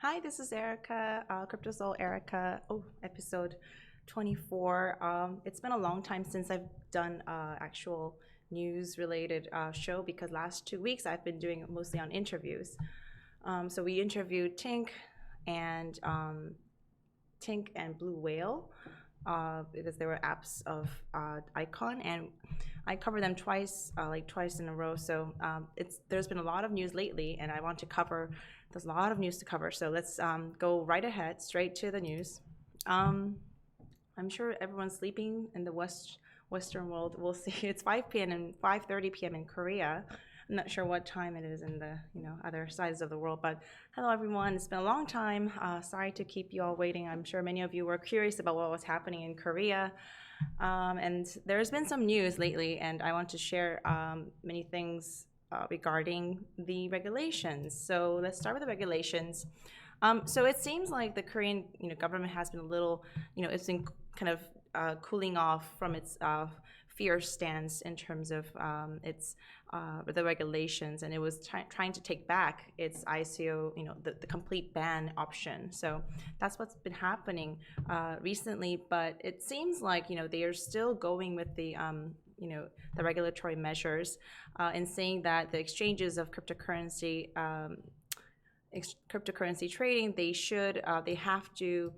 Hi, this is Erica, KryptoSeoul Erica. Oh, episode 24. It's been a long time since I've done actual news-related show because last 2 weeks I've been doing it mostly on interviews. So we interviewed Tink and Blue Whale because they were apps of Icon, and I cover them twice, like twice in a row. So there's been a lot of news lately, and I want to cover. There's a lot of news to cover. So let's go right ahead, straight to the news. I'm sure everyone's sleeping in the Western world. We'll see. It's 5 p.m. and 5:30 p.m. in Korea. I'm not sure what time it is in the other sides of the world, but hello everyone. It's been a long time. Sorry to keep you all waiting. I'm sure many of you were curious about what was happening in Korea, and there's been some news lately, and I want to share many things regarding the regulations. So let's start with the regulations. So it seems like the Korean government has been a little, it's been kind of cooling off from its fierce stance in terms of the regulations, and it was trying to take back its ICO, the complete ban option. So that's what's been happening recently. But it seems like they are still going with the the regulatory measures and saying that the exchanges of cryptocurrency trading, they have to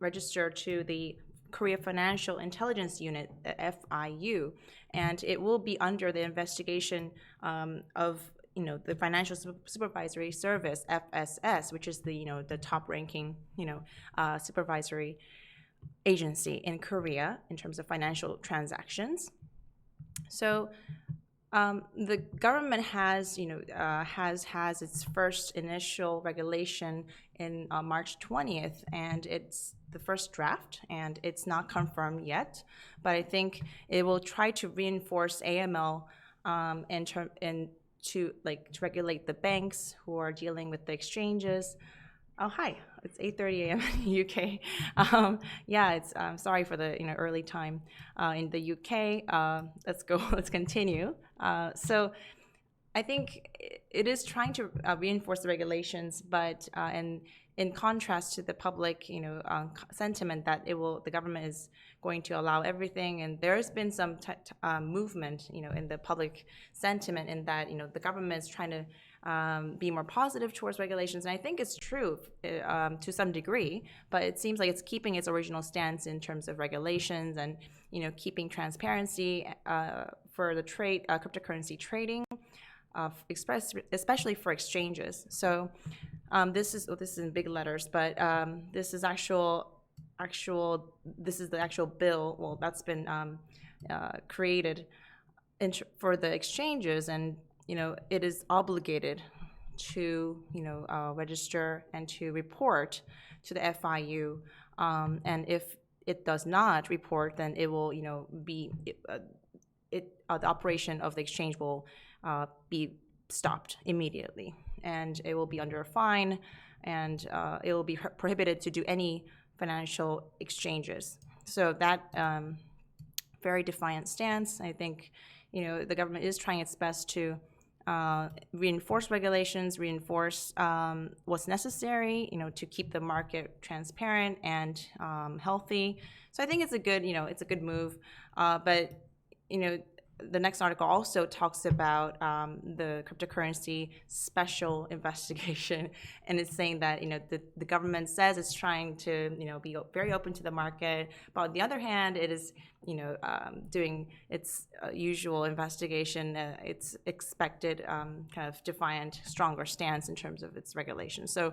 register to the Korea Financial Intelligence Unit, FIU, and it will be under the investigation of the Financial Supervisory Service, FSS, which is the top ranking supervisory agency in Korea in terms of financial transactions. So the government has its first initial regulation in March 20th, and it's the first draft, and it's not confirmed yet. But I think it will try to reinforce AML to regulate the banks who are dealing with the exchanges. Oh, hi. It's 8:30 a.m. in the UK. Yeah, it's sorry for the early time in the UK. Let's go. Let's continue. So I think it is trying to reinforce the regulations, but and in contrast to the public, sentiment that the government is going to allow everything, and there has been some movement, in the public sentiment in that the government is trying to be more positive towards regulations, and I think it's true to some degree, but it seems like it's keeping its original stance in terms of regulations and keeping transparency for the cryptocurrency trading, especially for exchanges. So this is in big letters, but this is the actual bill. Well, that's been created for the exchanges, and it is obligated to register and to report to the FIU, and if it does not report, then it will be the operation of the exchange will be stopped immediately, and it will be under a fine, and it will be prohibited to do any financial exchanges. So that very defiant stance, I think the government is trying its best to reinforce regulations, reinforce what's necessary, to keep the market transparent and healthy. So I think it's a good move. But the next article also talks about the cryptocurrency special investigation, and it's saying that the government says it's trying to be very open to the market, but on the other hand, it is doing its usual investigation, its expected kind of defiant, stronger stance in terms of its regulations. So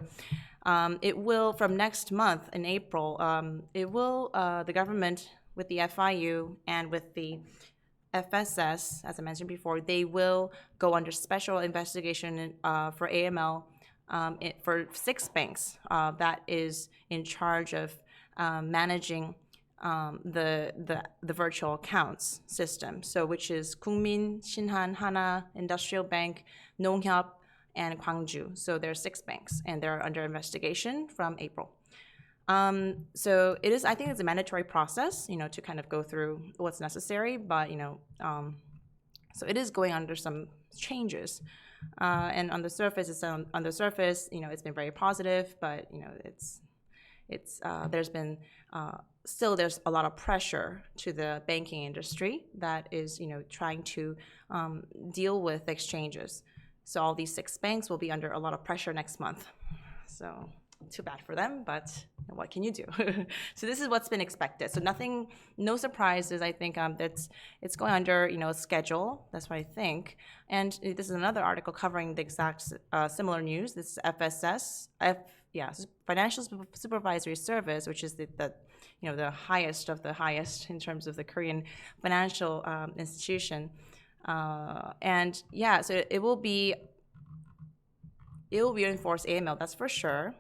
it will, from next month in April, the government with the FIU and with the FSS, as I mentioned before, they will go under special investigation for AML for 6 banks that is in charge of managing the virtual accounts system. So which is Kookmin, Shinhan, Hana, Industrial Bank, Nonghyup, and Gwangju. So there are 6 banks, and they're under investigation from April. So it is. I think it's a mandatory process, to kind of go through what's necessary. But So it is going under some changes. And on the surface, it's been very positive, but there's been still there's a lot of pressure to the banking industry that is trying to deal with exchanges. So all these 6 banks will be under a lot of pressure next month. So too bad for them, but what can you do? So this is what's been expected. So no surprises. I think it's going under a schedule. That's what I think. And this is another article covering the exact similar news. This is Financial Supervisory Service, which is the highest of the highest in terms of the Korean financial institution. So it will be enforced AML. That's for sure.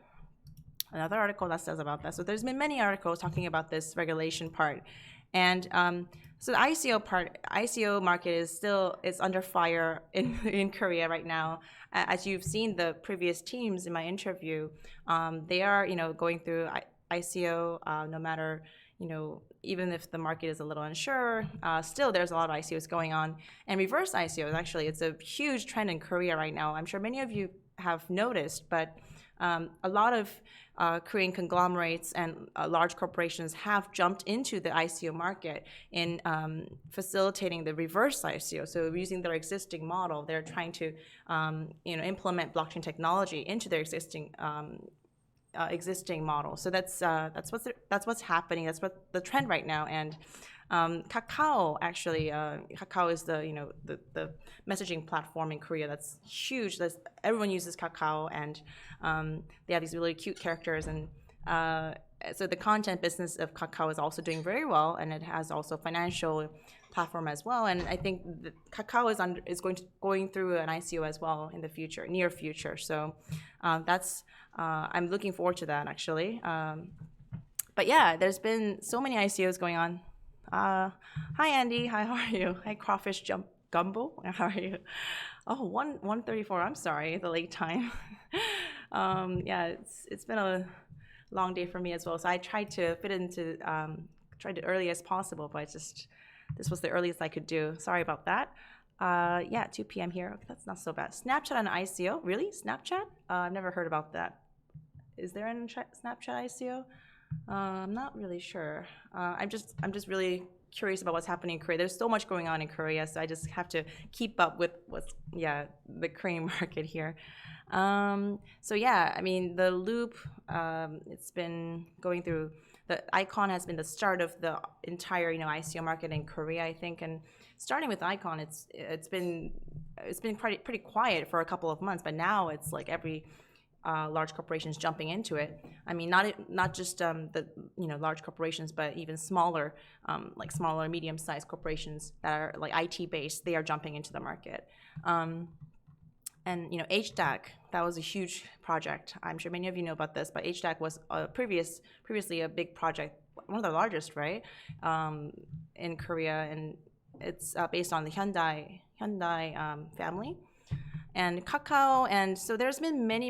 Another article that says about that. So there's been many articles talking about this regulation part, and so the ICO market is under fire in Korea right now. As you've seen the previous teams in my interview, they are going through ICO no matter even if the market is a little unsure. Still there's a lot of ICOs going on, and reverse ICOs actually it's a huge trend in Korea right now. I'm sure many of you have noticed, but a lot of Korean conglomerates and large corporations have jumped into the ICO market in facilitating the reverse ICO. So using their existing model, they're trying to implement blockchain technology into their existing model. So that's what's happening. That's what the trend right now. And Kakao actually, Kakao is the messaging platform in Korea that's huge. Everyone uses Kakao, and they have these really cute characters, and so the content business of Kakao is also doing very well, and it has also financial platform as well. And I think Kakao is going through an ICO as well in the near future. So I'm looking forward to that actually. But yeah, there's been so many ICOs going on. Hi Andy, hi, how are you? Hi Crawfish Gumbo, how are you? Oh, 1:34. I'm sorry, the late time. It's been a long day for me as well. So I tried to fit into tried it early as possible, but this was the earliest I could do. Sorry about that. 2 p.m. here. Okay, that's not so bad. Snapchat and ICO, really? Snapchat? I've never heard about that. Is there a Snapchat ICO? I'm not really sure. I'm just really curious about what's happening in Korea. There's so much going on in Korea, so I just have to keep up with the Korean market here. I mean, the loop, it's been going through. The Icon has been the start of the entire ICO market in Korea, I think. And starting with Icon, it's been pretty quiet for a couple of months, but now it's like every large corporations jumping into it. I mean, not just the large corporations, but even smaller, smaller medium-sized corporations that are like IT based. They are jumping into the market. And HDAC, that was a huge project. I'm sure many of you know about this, but HDAC was previously a big project, one of the largest, right, in Korea, and it's based on the Hyundai family. And Kakao, and so there's been many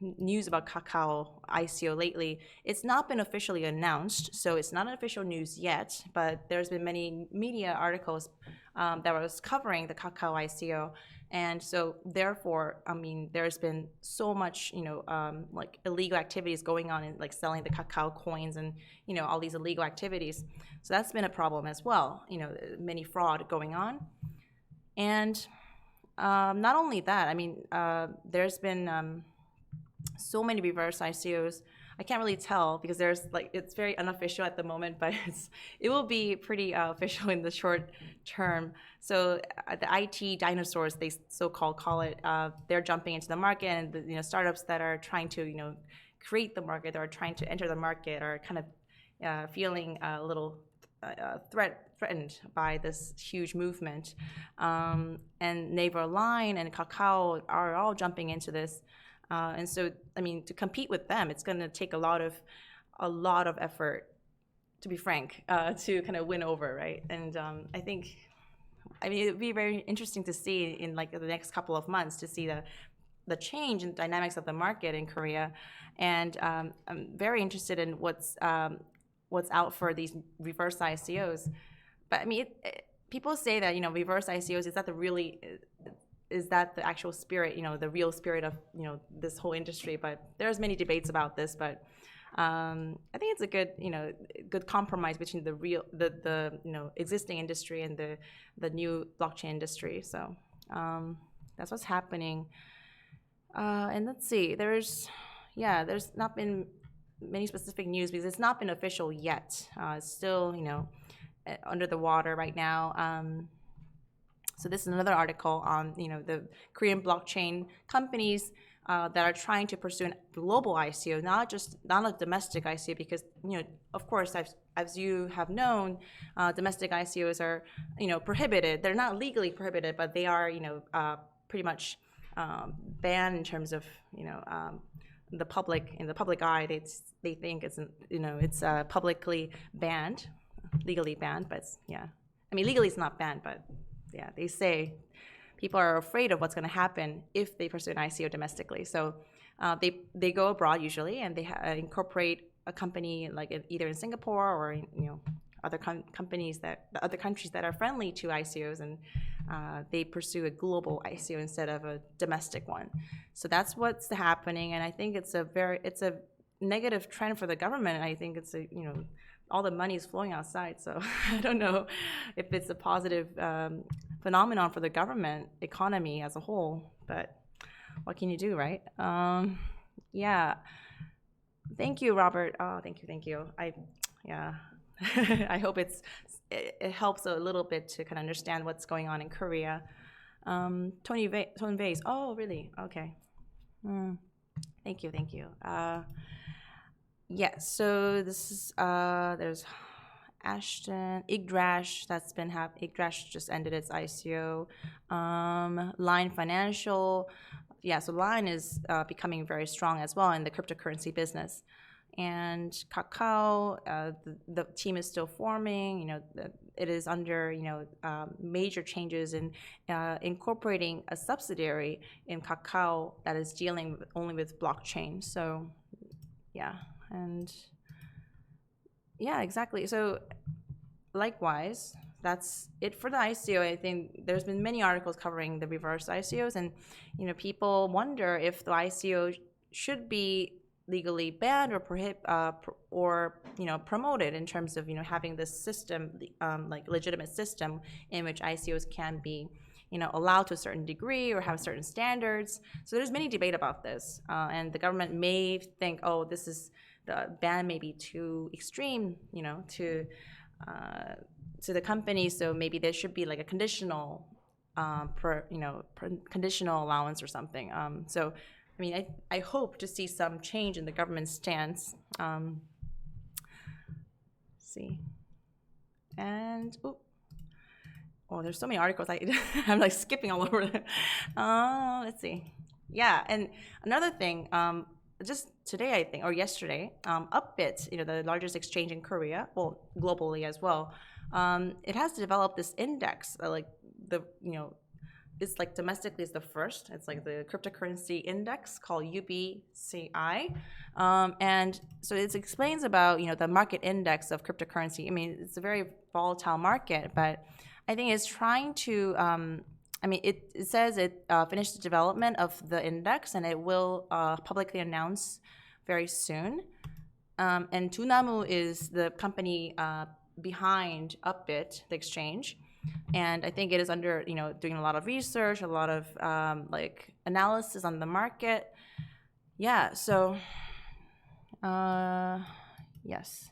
news about Kakao ICO lately. It's not been officially announced, so it's not an official news yet, but there's been many media articles that was covering the Kakao ICO. And so therefore, I mean, there's been so much, illegal activities going on in selling the Kakao coins and, all these illegal activities. So that's been a problem as well, many fraud going on. And not only that, I mean, there's been so many reverse ICOs. I can't really tell because it's very unofficial at the moment, but it will be pretty official in the short term. So the IT dinosaurs, they so-called call it, they're jumping into the market, and the startups that are trying to create the market or trying to enter the market are kind of feeling a little threatened by this huge movement. And Naver Line and Kakao are all jumping into this. And so, I mean, to compete with them, it's going to take a lot of effort, to be frank, to kind of win over, right? And I think, it would be very interesting to see in the next couple of months to see the change in dynamics of the market in Korea. And I'm very interested in what's out for these reverse ICOs. But I mean, people say that, reverse ICOs, is that the actual spirit, the real spirit of, this whole industry? But there's many debates about this, but I think it's a good compromise between the existing industry and the new blockchain industry. So that's what's happening. And let's see, there's not been many specific news because it's not been official yet. It's still, under the water right now. So this is another article on, the Korean blockchain companies that are trying to pursue a global ICO, not a domestic ICO, because, of course, as you have known, domestic ICOs are, prohibited. They're not legally prohibited, but they are, pretty much banned in terms of, in the public eye. They think it's publicly banned, legally banned, but legally it's not banned, but they say people are afraid of what's going to happen if they pursue an ICO domestically. So they go abroad usually, and they incorporate a company like either in Singapore or other countries that are friendly to ICOs, and they pursue a global ICO instead of a domestic one. So that's what's happening, and I think it's a negative trend for the government. I think it's all the money is flowing outside, so I don't know if it's a positive phenomenon for the government economy as a whole, but what can you do, right? Thank you, Robert. Oh, thank you. I hope it helps a little bit to kind of understand what's going on in Korea. Tony Vase. Oh, really? Okay. Thank you. So this is there's Ashton, Yggdrash Yggdrash just ended its ICO. Line Financial, so Line is becoming very strong as well in the cryptocurrency business. And Kakao, the team is still forming. It is under major changes in incorporating a subsidiary in Kakao that is dealing only with blockchain. So exactly. So likewise, that's it for the ICO. I think there's been many articles covering the reverse ICOs, and people wonder if the ICO should be legally banned or promoted in terms of having this system, like legitimate system in which ICOs can be allowed to a certain degree or have certain standards. So there's many debate about this, and the government may think, oh, the ban may be too extreme, to the company. So maybe there should be like a conditional, conditional allowance or something. So I hope to see some change in the government's stance. See, and there's so many articles. I'm like skipping all over them. Let's see. And another thing. Just today, I think, or yesterday, Upbit, the largest exchange in Korea, well, globally as well, it has developed this index, it's like domestically is the first. It's like the cryptocurrency index called UBCI, and so it explains about the market index of cryptocurrency. It's a very volatile market, but I think it's trying to. It says it finished the development of the index, and it will publicly announce very soon. And Dunamu is the company behind Upbit, the exchange. And I think it is under, doing a lot of research, a lot of analysis on the market. So, yes.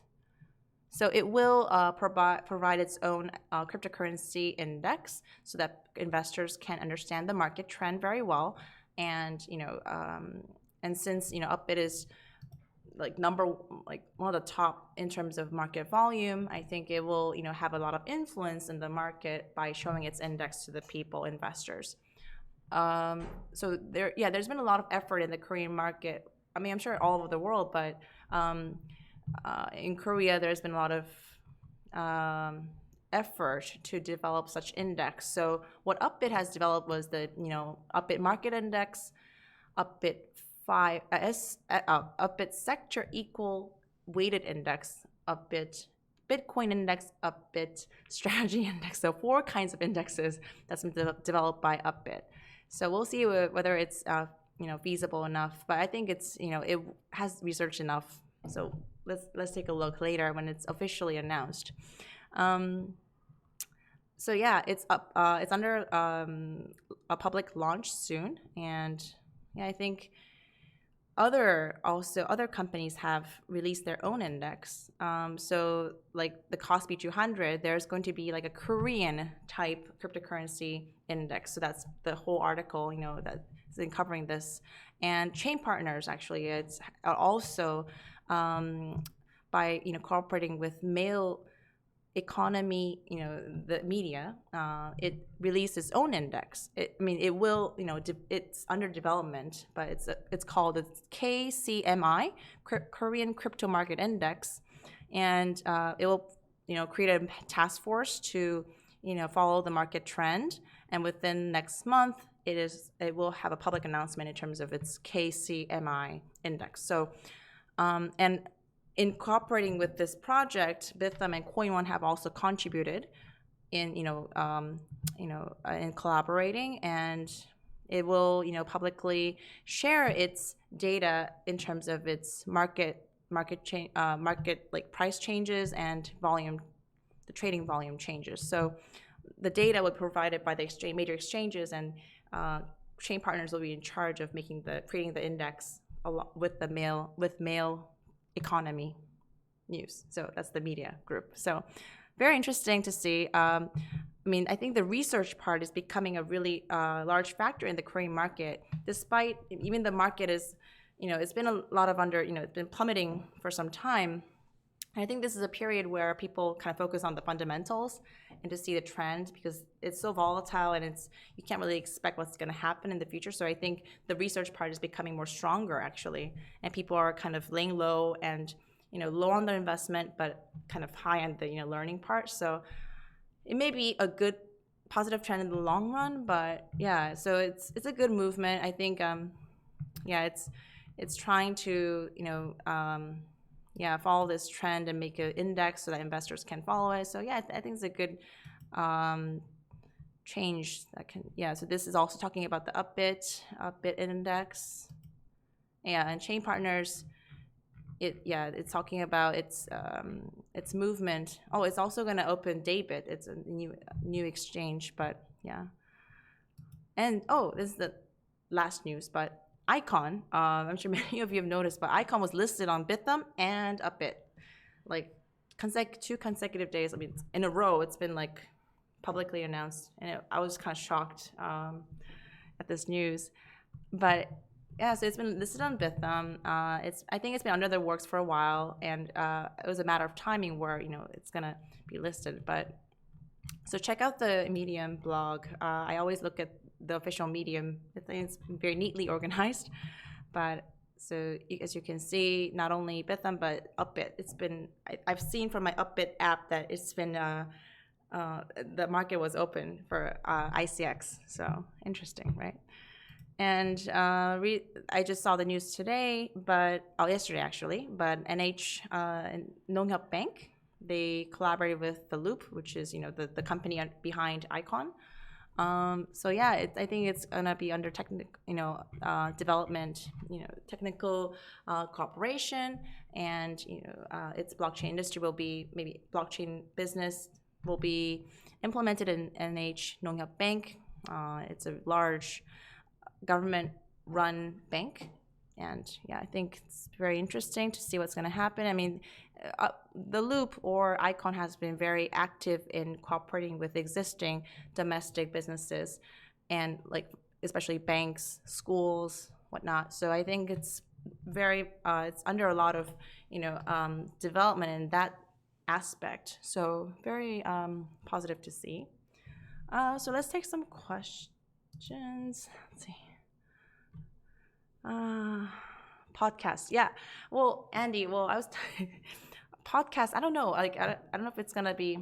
So it will provide its own cryptocurrency index so that investors can understand the market trend very well. And and since Upbit is one of the top in terms of market volume, I think it will have a lot of influence in the market by showing its index to the people, investors. So there's been a lot of effort in the Korean market. I'm sure all over the world, but in Korea, there's been a lot of effort to develop such index. So what Upbit has developed was the Upbit Market Index, Upbit Upbit Sector Equal Weighted Index, Upbit Bitcoin index, Upbit strategy index. So 4 kinds of indexes that's been developed by Upbit. So we'll see whether it's feasible enough. But I think it's it has research enough. So let's take a look later when it's officially announced. So yeah, it's up. It's under a public launch soon, and yeah, I think other companies have released their own index. So like the Kospi 200, there's going to be like a Korean type cryptocurrency index. So that's the whole article, that's been covering this. And Chain Partners, actually, it's also by cooperating with Mail Economy, the media, it released its own index. It will, it's under development, but it's called KCMI, Korean Crypto Market Index, and it will, create a task force to, follow the market trend, and within next month, it will have a public announcement in terms of its KCMI index. So, and in cooperating with this project, Bitthumb and Coin1 have also contributed in in collaborating, and it will publicly share its data in terms of its market like price changes and volume, the trading volume changes. So the data will be provided by the major exchanges, and Chain Partners will be in charge of creating the index with Mail Economy News. So that's the media group. So very interesting to see. I think the research part is becoming a really large factor in the Korean market, despite even the market is, it's been a lot of it's been plummeting for some time. And I think this is a period where people kind of focus on the fundamentals and to see the trend, because it's so volatile and you can't really expect what's going to happen in the future. So I think the research part is becoming more stronger, actually, and people are kind of laying low and low on their investment, but kind of high on the learning part. So it may be a good positive trend in the long run, but yeah, so it's a good movement. I think it's trying to follow this trend and make an index so that investors can follow it. So yeah, I think it's a good change that can, so this is also talking about the Upbit index. Yeah, and Chain Partners, it's talking about its movement. Oh, it's also going to open Daybit. It's a new exchange, but yeah. And this is the last news, but Icon, I'm sure many of you have noticed, but Icon was listed on Bitthumb and Upbit, like 2 consecutive days. In a row, it's been like publicly announced, and I was kind of shocked at this news. But yeah, so it's been listed on Bitthumb. I think it's been under the works for a while, and it was a matter of timing where it's gonna be listed. But so check out the Medium blog. I always look at the official Medium. I think it's very neatly organized. But so as you can see, not only Bitthumb but Upbit. I've seen from my Upbit app that it's been the market was open for ICX. So interesting, right? And I just saw the news today, yesterday actually. But Nonghyuk Bank, they collaborated with the Loop, which is the company behind Icon. So yeah, I think it's gonna be under development, technical cooperation, and its blockchain industry will be, maybe blockchain business will be implemented in Nonghyuk Bank. It's a large government-run bank, and yeah, I think it's very interesting to see what's going to happen. The Loop or Icon has been very active in cooperating with existing domestic businesses, and like especially banks, schools, whatnot. So I think it's it's under a lot of development in that aspect. So very positive to see. So let's take some questions. Let's see. Podcast. Yeah. Well, Andy, I was podcast. I don't know. I don't know if it's gonna be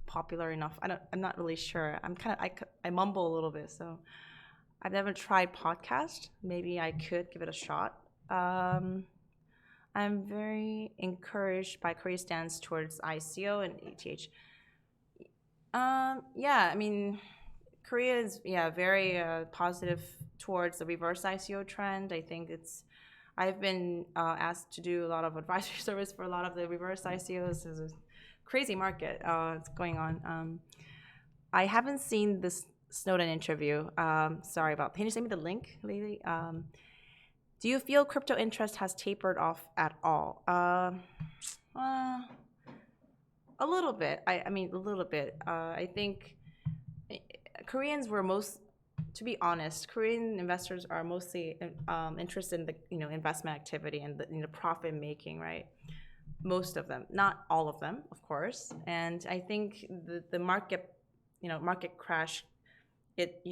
popular enough. I'm not really sure. I mumble a little bit, so I've never tried podcast. Maybe I could give it a shot. I'm very encouraged by Korea's stance towards ICO and ETH. Yeah, I mean, Korea is very positive towards the reverse ICO trend. I think I've been asked to do a lot of advisory service for a lot of the reverse ICOs. There's a crazy market that's going on. I haven't seen this Snowden interview. Sorry about. Can you send me the link, Lily? Do you feel crypto interest has tapered off at all? A little bit. I mean, a little bit. I think Koreans were to be honest, Korean investors are mostly interested in the investment activity and the profit making, right? Most of them, not all of them, of course. And I think the market, market crash, it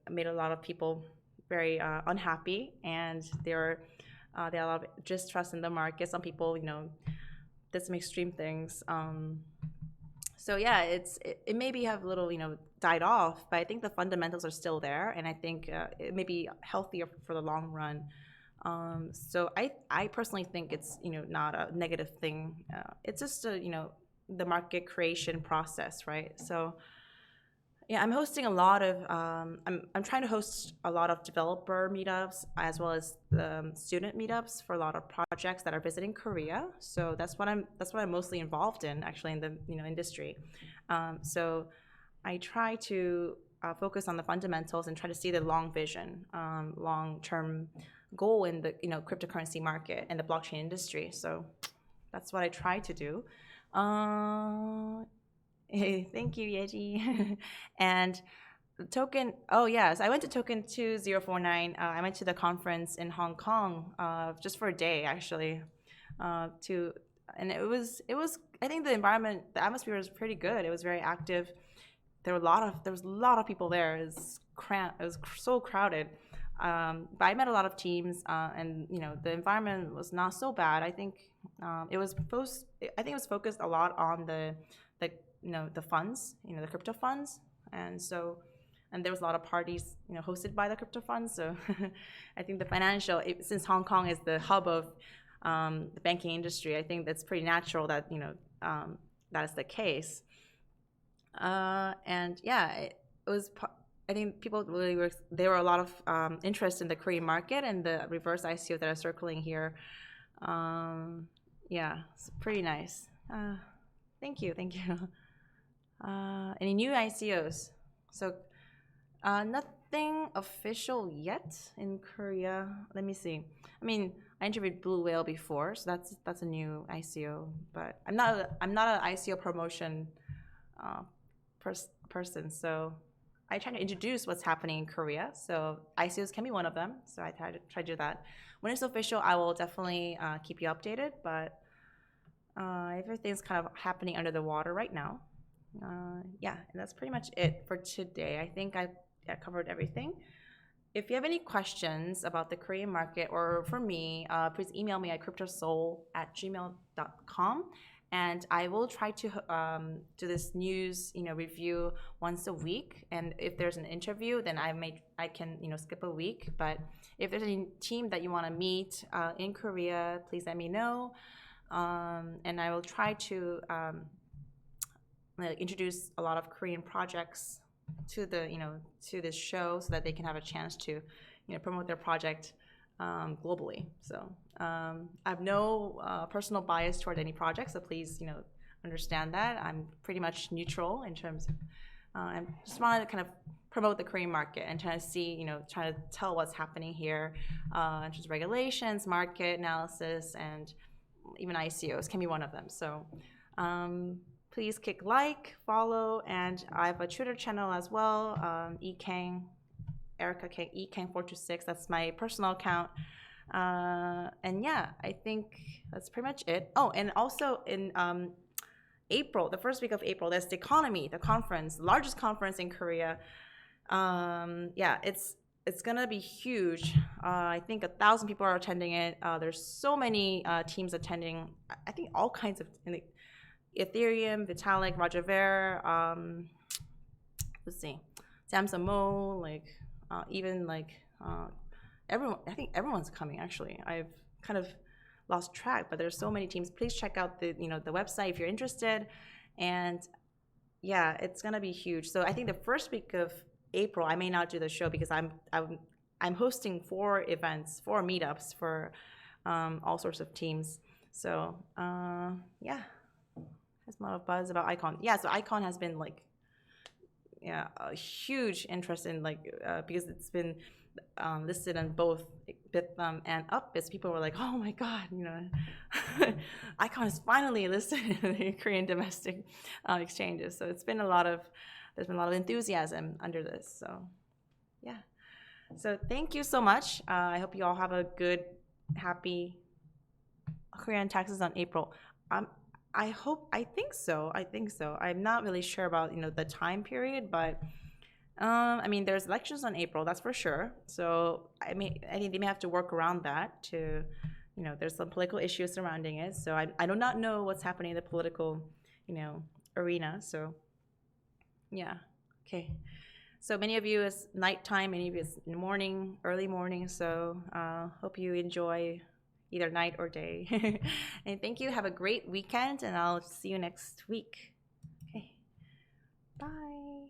made a lot of people very unhappy, and they had a lot of distrust in the market. Some people, did some extreme things. So yeah, it maybe have a little died off, but I think the fundamentals are still there, and I think it may be healthier for the long run. So I personally think it's not a negative thing. It's just the market creation process, right? So yeah, I'm hosting a lot of I'm trying to host a lot of developer meetups as well as student meetups for a lot of projects that are visiting Korea. So that's what I'm mostly involved in, actually, in the industry. So I try to focus on the fundamentals and try to see the long vision, long term goal in the cryptocurrency market and the blockchain industry. So that's what I try to do. Hey, thank you, Yeji. And token, oh yes, I went to token 2049. I went to the conference in Hong Kong just for a day, actually. And it was I think the atmosphere was pretty good. It was very active. There was a lot of people there. It was so crowded. But I met a lot of teams, and the environment was not so bad. I think it was focused a lot on the funds, the crypto funds, and there was a lot of parties hosted by the crypto funds. So I think since Hong Kong is the hub of the banking industry, I think that's pretty natural that that is the case. And yeah, it was. I think people there were a lot of interest in the Korean market and the reverse ICO that are circling here. Yeah, it's pretty nice. Thank you. Any new ICOs? So nothing official yet in Korea. Let me see. I mean, I interviewed Blue Whale before, so that's a new ICO. But I'm not an ICO promotion person. So I try to introduce what's happening in Korea. So ICOs can be one of them. So I try to do that. When it's official, I will definitely keep you updated. But everything's kind of happening under the water right now. Yeah, and that's pretty much it for today. I think I covered everything. If you have any questions about the Korean market or for me, please email me at KryptoSeoul@gmail.com, and I will try to do this news review once a week. And if there's an interview, then I can skip a week. But if there's any team that you want to meet in Korea, please let me know, and I will try to introduce a lot of Korean projects to this show so that they can have a chance to promote their project globally. So I have no personal bias toward any project, so please understand that. I'm pretty much neutral in terms of I just want to kind of promote the Korean market and try to see try to tell what's happening here in terms of regulations, market analysis, and even ICOs can be one of them. So please click like, follow, and I have a Twitter channel as well, eKang, Erica Kang, eKang426. That's my personal account. And yeah, I think that's pretty much it. Oh, and also in April, the first week of April, there's the Economy, the conference, the largest conference in Korea. Yeah, it's gonna be huge. I think 1,000 people are attending it. There's so many teams attending. I think all kinds of Ethereum, Vitalik, Roger Ver, let's see, Samson Mo, even everyone. I think everyone's coming. Actually, I've kind of lost track, but there's so many teams. Please check out the the website if you're interested. And yeah, it's gonna be huge. So I think the first week of April, I may not do the show because I'm hosting 4 events, 4 meetups for all sorts of teams. So yeah, has a lot of buzz about Icon. Yeah, so Icon has been like a huge interest in because it's been listed on both Bitthumb and Upbit. So people were like, oh my god, Icon is finally listed in the Korean domestic exchanges. So there's been a lot of enthusiasm under this. So yeah, so thank you so much. I hope you all have a good, happy Korean taxes on April. I think so. I'm not really sure about the time period, but I mean, there's elections on April, that's for sure. So I think they may have to work around that to, there's some political issues surrounding it. So I do not know what's happening in the political, arena. So yeah, okay. So many of you it's nighttime, many of you it's morning, early morning. So hope you enjoy either night or day. And thank you. Have a great weekend, and I'll see you next week. Okay. Bye.